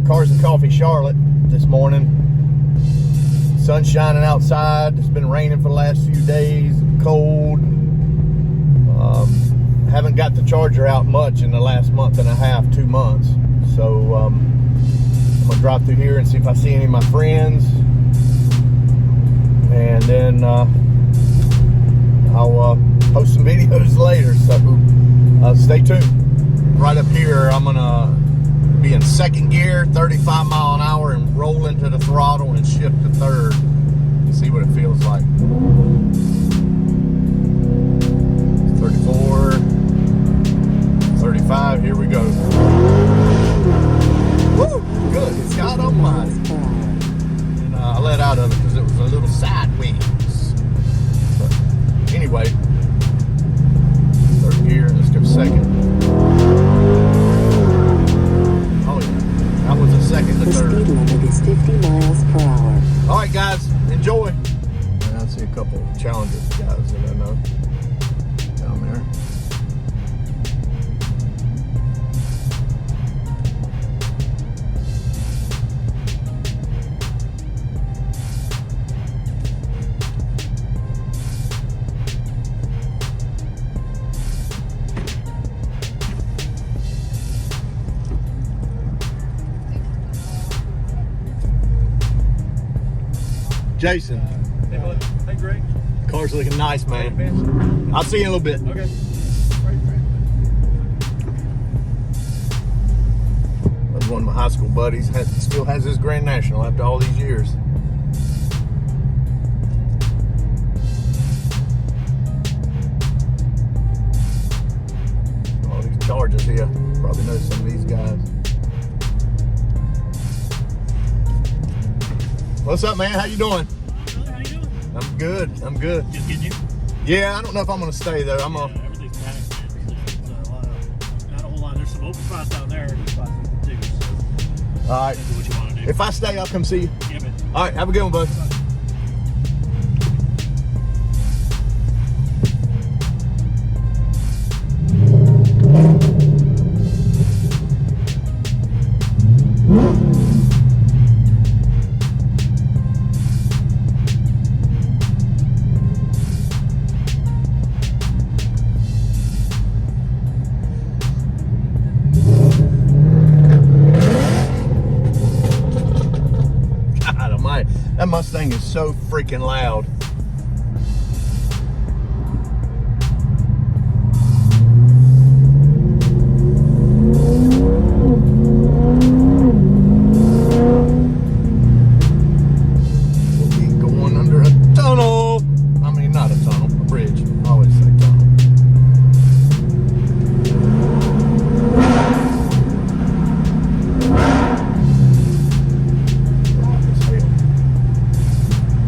Cars and Coffee Charlotte this morning. Sun's shining outside. It's been raining for the last few days. Cold. Haven't got the charger out much in the last month and a half, 2 months. So I'm gonna drive through here and see if I see any of my friends, and then I'll post some videos later. So stay tuned. Right up here, I'm gonna be in second gear, 35 mile an hour, and roll into the throttle and shift to third and see what it feels like. 34, 35, here we go. Woo! Good God Almighty. And I let out of it because it was a little sideways. But anyway, third gear, let's go second. Oh yeah, that was a second to third. The speed limit is 50 miles per hour. All right, guys, enjoy. And I see a couple of Challenger guys that I know down there. Jason. Hey, bud. Hey, Greg. Car's looking nice, man. I'll see you in a little bit. Okay. That's one of my high school buddies. Still has his Grand National after all these years. All these Chargers here. Probably know some of these guys. What's up, man? How you doing? How you doing? I'm good. I'm good. Just getting you? Yeah, I don't know if I'm gonna stay though. Everything's panic, man. There's not a whole lot. There's some open spots out there and spots too. So All right. do what you want to do. If I stay, I'll come see you. Yeah, man. All right. Have a good one, bud. That Mustang is so freaking loud. We'll be going under a tunnel. I mean, not a tunnel, a bridge. I always say tunnel.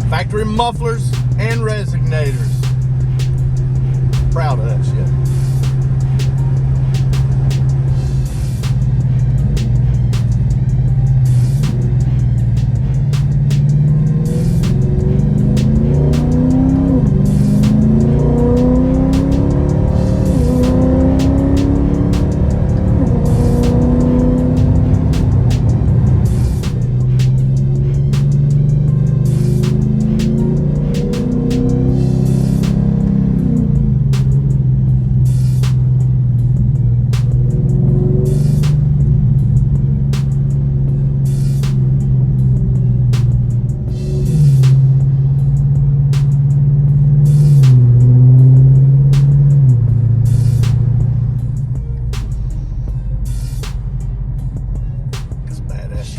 Factory mufflers and resignators. Proud of that shit.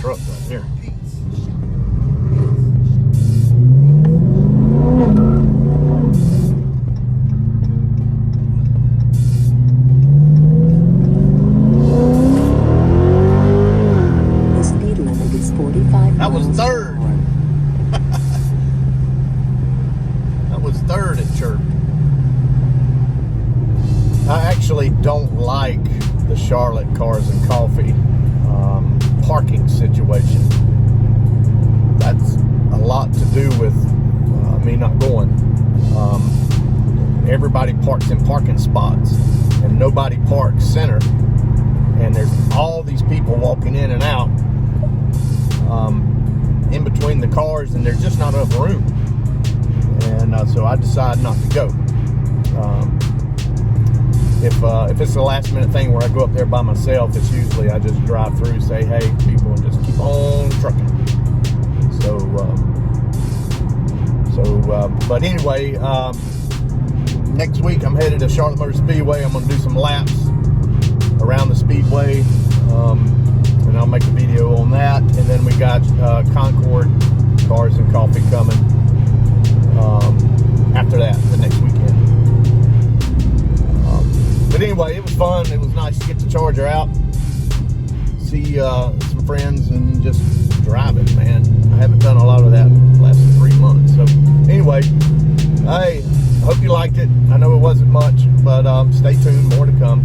Truck right here. The speed limit is 45 That was miles third. per hour. That was third at church. I actually don't like the Charlotte Cars and Coffee parking situation. That's a lot to do with me not going. Everybody parks in parking spots and nobody parks center, and there's all these people walking in and out in between the cars, and there's just not enough room. And so I decided not to go. If it's a last minute thing where I go up there by myself, it's usually I just drive through, say hey to people, and just keep on trucking. But anyway, next week I'm headed to Charlotte Motor Speedway. I'm going to do some laps around the speedway, and I'll make a video on that. And then we got Concord Cars and Coffee coming after that, the next weekend. But anyway, it was fun. It was nice to get the Charger out, see some friends, and just drive it, man. I haven't done a lot of that the last 3 months. So anyway, hey, I hope you liked it. I know it wasn't much, but stay tuned, more to come.